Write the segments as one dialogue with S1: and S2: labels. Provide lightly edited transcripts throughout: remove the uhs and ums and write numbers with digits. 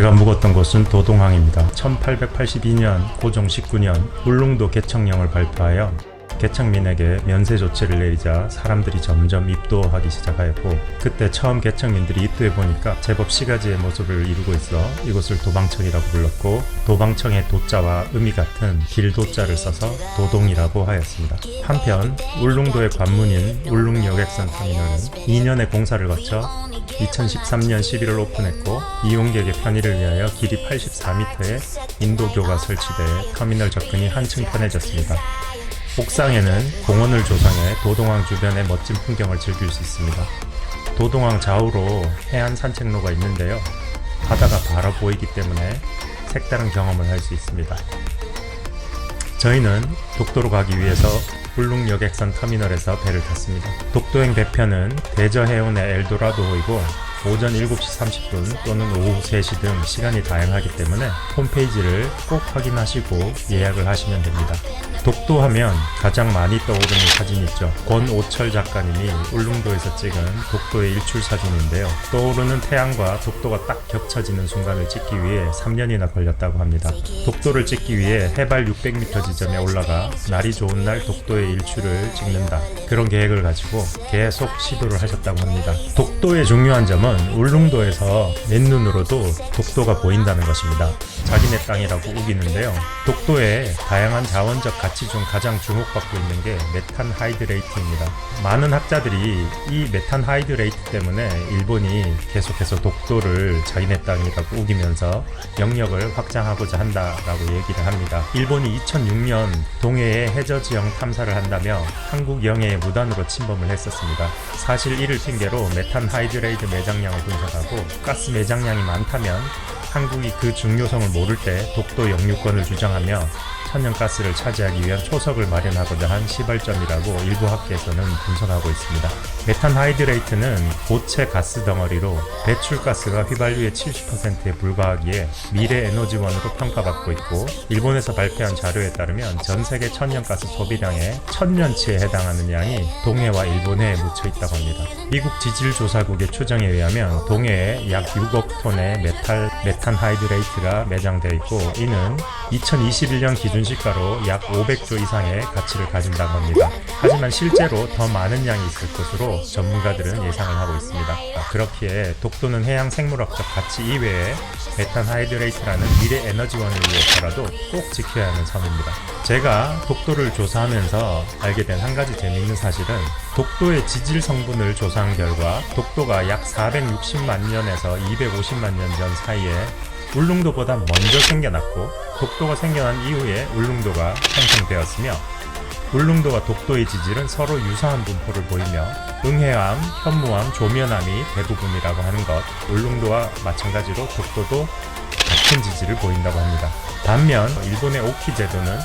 S1: 제가 묵었던 곳은 도동항입니다. 1882년 고종 19년 울릉도 개청령을 발표하여 개청민에게 면세 조치를 내리자 사람들이 점점 입도하기 시작하였고, 그때 처음 개청민들이 입도해 보니까 제법 시가지의 모습을 이루고 있어 이곳을 도방청이라고 불렀고, 도방청의 도자와 음이 같은 길도자를 써서 도동이라고 하였습니다. 한편 울릉도의 관문인 울릉여객선 터미널은 2년의 공사를 거쳐 2013년 11월 오픈했고, 이용객의 편의를 위하여 길이 84m의 인도교가 설치돼 터미널 접근이 한층 편해졌습니다. 옥상에는 공원을 조성해 도동항 주변의 멋진 풍경을 즐길 수 있습니다. 도동항 좌우로 해안 산책로가 있는데요, 바다가 바로 보이기 때문에 색다른 경험을 할 수 있습니다. 저희는 독도로 가기 위해서 울릉여객선 터미널에서 배를 탔습니다. 독도행 배편은 대저해운의 엘도라도이고 오전 7시 30분 또는 오후 3시 등 시간이 다양하기 때문에 홈페이지를 꼭 확인하시고 예약을 하시면 됩니다. 독도 하면 가장 많이 떠오르는 사진이 있죠. 권오철 작가님이 울릉도에서 찍은 독도의 일출 사진인데요. 떠오르는 태양과 독도가 딱 겹쳐지는 순간을 찍기 위해 3년이나 걸렸다고 합니다. 독도를 찍기 위해 해발 600m 지점에 올라가 날이 좋은 날 독도의 일출을 찍는다, 그런 계획을 가지고 계속 시도를 하셨다고 합니다. 독도의 중요한 점은 울릉도에서 맨눈으로도 독도가 보인다는 것입니다. 자기네 땅이라고 우기는데요, 독도의 다양한 자원적 가치 중 가장 주목받고 있는 게 메탄 하이드레이트입니다. 많은 학자들이 이 메탄 하이드레이트 때문에 일본이 계속해서 독도를 자기네 땅이라고 우기면서 영역을 확장하고자 한다라고 얘기를 합니다. 일본이 2006년 동해의 해저지형 탐사를 한다며 한국 영해에 무단으로 침범을 했었습니다. 사실 이를 핑계로 메탄 하이드레이트 매장량을 분석하고 가스 매장량이 많다면 한국이 그 중요성을 모를 때 독도 영유권을 주장하며 천연가스를 차지하기 위한 초석을 마련하고자 한 시발점이라고 일부 학계에서는 분석하고 있습니다. 메탄 하이드레이트는 고체 가스 덩어리로 배출가스가 휘발유의 70%에 불과하기에 미래 에너지원으로 평가받고 있고, 일본에서 발표한 자료에 따르면 전 세계 천연가스 소비량의 1000년치에 해당하는 양이 동해와 일본해에 묻혀 있다고 합니다. 미국 지질조사국의 추정에 의하면 동해에 약 6억 톤의 메탄 하이드레이트가 매장되어 있고, 이는 2021년 기준 시가로 약 500조 이상의 가치를 가진다고 합니다. 하지만 실제로 더 많은 양이 있을 것으로 전문가들은 예상을 하고 있습니다. 그렇기에 독도는 해양 생물학적 가치 이외에 메탄 하이드레이트라는 미래 에너지원을 위해서라도 꼭 지켜야 하는 섬입니다. 제가 독도를 조사하면서 알게 된 한 가지 재미있는 사실은, 독도의 지질 성분을 조사한 결과 독도가 약 460만 년에서 250만 년 전 사이에 울릉도보다 먼저 생겨났고, 독도가 생겨난 이후에 울릉도가 형성되었으며, 울릉도와 독도의 지질은 서로 유사한 분포를 보이며 응해암, 현무암, 조면암이 대부분이라고 하는 것, 울릉도와 마찬가지로 독도도 같은 지질을 보인다고 합니다. 반면 일본의 오키 제도는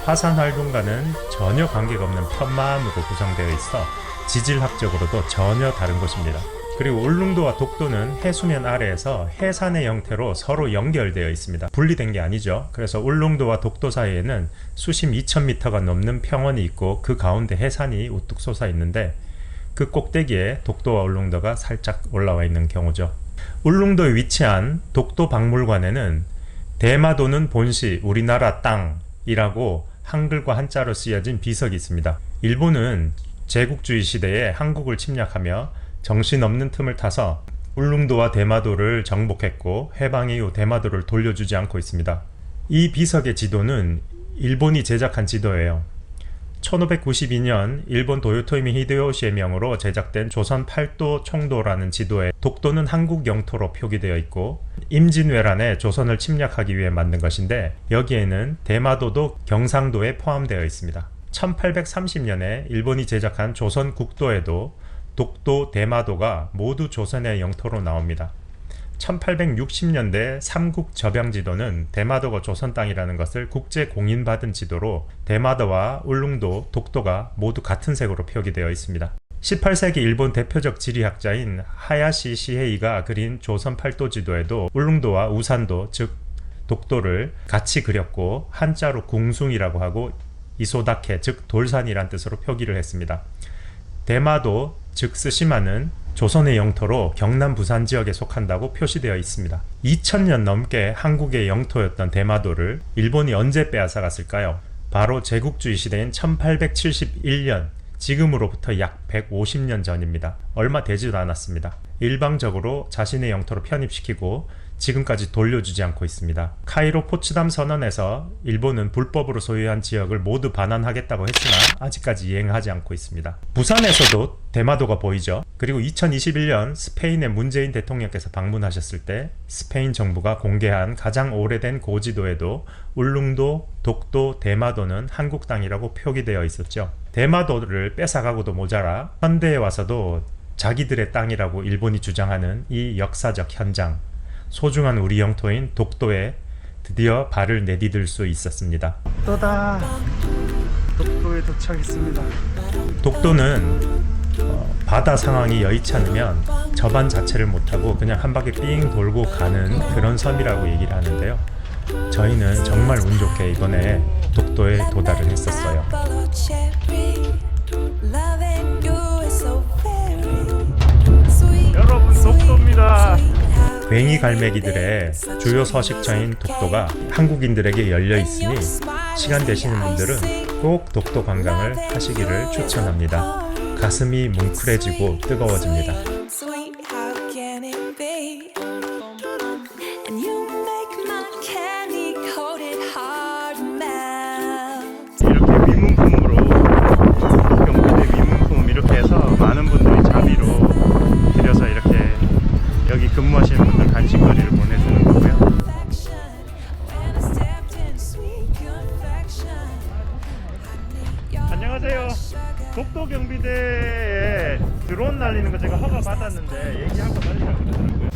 S1: 화산 활동과는 전혀 관계가 없는 편마암으로 구성되어 있어 지질학적으로도 전혀 다른 곳입니다. 그리고 울릉도와 독도는 해수면 아래에서 해산의 형태로 서로 연결되어 있습니다. 분리된 게 아니죠. 그래서 울릉도와 독도 사이에는 수심 2000m가 넘는 평원이 있고, 그 가운데 해산이 우뚝 솟아 있는데 그 꼭대기에 독도와 울릉도가 살짝 올라와 있는 경우죠. 울릉도에 위치한 독도박물관에는 대마도는 본시 우리나라 땅이라고 한글과 한자로 쓰여진 비석이 있습니다. 일본은 제국주의 시대에 한국을 침략하며 정신없는 틈을 타서 울릉도와 대마도를 정복했고, 해방 이후 대마도를 돌려주지 않고 있습니다. 이 비석의 지도는 일본이 제작한 지도예요. 1592년 일본 도요토미 히데요시의 명으로 제작된 조선 팔도 총도라는 지도에 독도는 한국 영토로 표기되어 있고, 임진왜란에 조선을 침략하기 위해 만든 것인데, 여기에는 대마도도 경상도에 포함되어 있습니다. 1830년에 일본이 제작한 조선 국도에도 독도, 대마도가 모두 조선의 영토로 나옵니다. 1860년대 삼국 접양지도는 대마도가 조선 땅이라는 것을 국제 공인받은 지도로 대마도와 울릉도, 독도가 모두 같은 색으로 표기되어 있습니다. 18세기 일본 대표적 지리학자인 하야시 시헤이가 그린 조선 팔도 지도에도 울릉도와 우산도, 즉 독도를 같이 그렸고, 한자로 궁숭이라고 하고 이소다케, 즉 돌산이란 뜻으로 표기를 했습니다. 대마도, 즉 스시마는 조선의 영토로 경남 부산 지역에 속한다고 표시되어 있습니다. 2000년 넘게 한국의 영토였던 대마도를 일본이 언제 빼앗아갔을까요? 바로 제국주의 시대인 1871년, 지금으로부터 약 150년 전입니다. 얼마 되지도 않았습니다. 일방적으로 자신의 영토로 편입시키고 지금까지 돌려주지 않고 있습니다. 카이로 포츠담 선언에서 일본은 불법으로 소유한 지역을 모두 반환하겠다고 했으나 아직까지 이행하지 않고 있습니다. 부산에서도 대마도가 보이죠. 그리고 2021년 스페인의 문재인 대통령께서 방문하셨을 때 스페인 정부가 공개한 가장 오래된 고지도에도 울릉도, 독도, 대마도는 한국 땅이라고 표기되어 있었죠. 대마도를 뺏어가고도 모자라 현대에 와서도 자기들의 땅이라고 일본이 주장하는 이 역사적 현장, 소중한 우리 영토인 독도에 드디어 발을 내디딜 수 있었습니다.
S2: 독도다. 독도에 도착했습니다.
S1: 독도는 바다 상황이 여의치 않으면 저반 자체를 못하고 그냥 한 바퀴 삥 돌고 가는 그런 섬이라고 얘기를 하는데요. 저희는 정말 운 좋게 이번에 독도에 도달을 했었어요.
S2: 여러분, 독도입니다.
S1: 괭이 갈매기들의 주요 서식처인 독도가 한국인들에게 열려 있으니 시간 되시는 분들은 꼭 독도 관광을 하시기를 추천합니다. 가슴이 뭉클해지고 뜨거워집니다.
S2: 이렇게 위문품으로 경비대 위문품 이렇게 해서 많은 분들이 자비로 드려서 이렇게 여기 근무하시는 분들 간식거리를 보내주는 거고요. 안녕하세요. 독도 경비대에 드론 날리는 거 제가 허가 받았는데 얘기하고 날리라고 그러더라고요.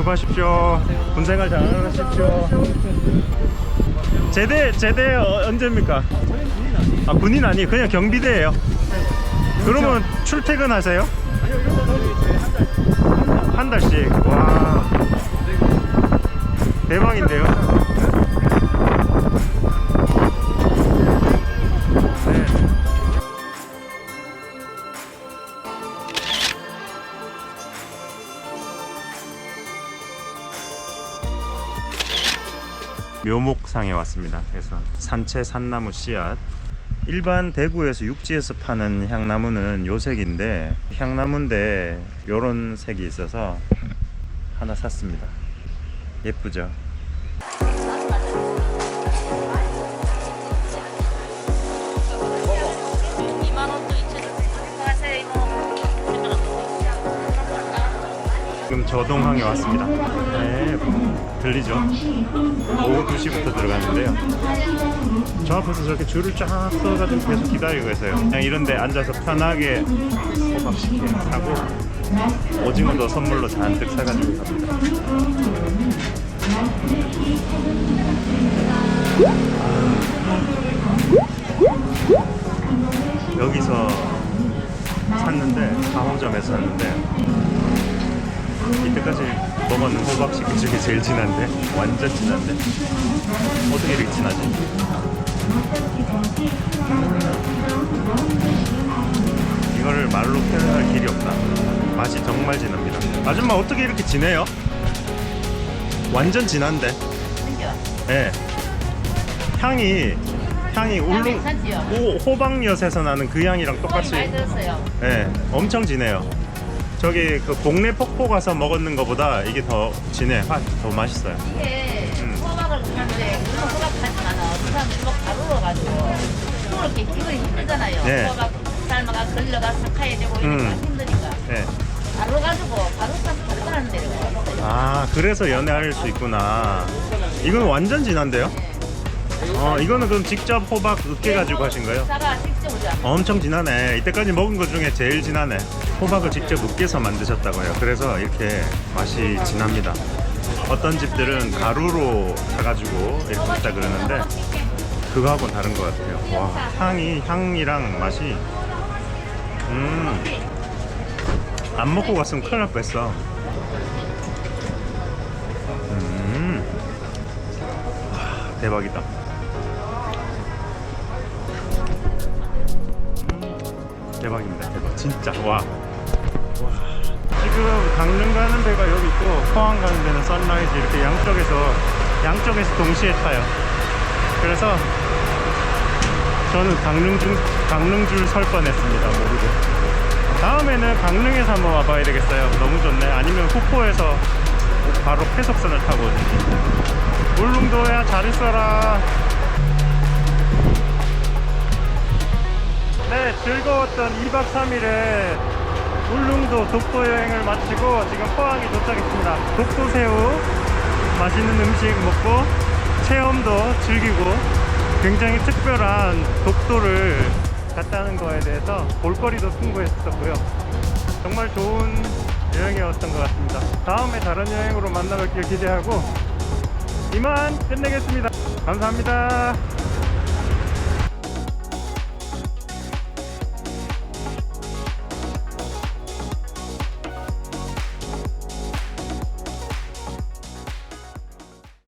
S2: 수고하십시오. 군생활 잘 하십시오. 제대 언제입니까? 아, 군인 아니에요. 그냥 경비대예요. 그러면 출퇴근하세요? 한 달씩. 와, 대박인데요. 네. 묘목상에 왔습니다. 그래서 산채 산나무 씨앗. 일반 대구에서 육지에서 파는 향나무는 요 색인데, 향나무인데 요런 색이 있어서 하나 샀습니다. 예쁘죠? 지금 저동항에 왔습니다. 네, 들리죠? 오후 2시부터 들어갔는데요. 저 앞에서 저렇게 줄을 쫙 서가지고 계속 기다리고 있어요. 그냥 이런 데 앉아서 편하게 호박식혜 사고 오징어도 선물로 잔뜩 사가지고 갑니다. 여기서 샀는데, 4호점에서 샀는데 이때까지 먹은 호박식 중에 제일 진한데, 완전 진한데, 어떻게 이렇게 진하지? 이거를 말로 표현할 길이 없다. 맛이 정말 진합니다. 아줌마 어떻게 이렇게 진해요? 완전 진한데. 네. 향이 울릉 호박엿에서 나는 그 향이랑 똑같이.
S3: 많이 들었어요.
S2: 네, 엄청 진해요. 저기 그 동네 폭포 가서 먹었는 것보다 이게 더 진해. 더 맛있어요.
S3: 이게 호박을 하는데 물론 호박 하지만 어떤 사람들이 호박 가루로 가지고 손을 이렇게 끼기 힘들잖아요.
S2: 네.
S3: 호박 삶아가 걸려가 삭혀야 되고 이런 거 힘드니까
S2: 네.
S3: 가루 가지고 가루 싸서 가져가는 데가 있어요.
S2: 아, 그래서 연애할 수 있구나. 이건 완전 진한데요? 이거는 그럼 직접 호박 으깨 가지고 하신 거예요?
S3: 사가 직접 오자.
S2: 엄청 진하네. 이때까지 먹은 것 중에 제일 진하네. 호박을 직접 으깨서 만드셨다고요. 그래서 이렇게 맛이 진합니다. 어떤 집들은 가루로 사가지고 이렇게 먹다 그러는데 그거하고는 다른 것 같아요. 와, 향이랑 맛이 안 먹고 갔으면 큰일 날 뻔했어. 대박이다. 대박입니다. 대박. 진짜. 와. 지금 강릉 가는 데가 여기 있고, 포항 가는 데는 선라이즈, 이렇게 양쪽에서 동시에 타요. 그래서 저는 강릉줄 설 뻔했습니다. 모르고. 다음에는 강릉에서 한번 와봐야 되겠어요. 너무 좋네. 아니면 후포에서 바로 폐속선을 타고 오든지. 울릉도야 잘 있어라. 네, 즐거웠던 2박 3일의 울릉도 독도 여행을 마치고 지금 포항에 도착했습니다. 독도새우 맛있는 음식 먹고 체험도 즐기고 굉장히 특별한 독도를 갔다는 거에 대해서 볼거리도 풍부했었고요. 정말 좋은 여행이었던 것 같습니다. 다음에 다른 여행으로 만나뵙길 기대하고 이만 끝내겠습니다. 감사합니다.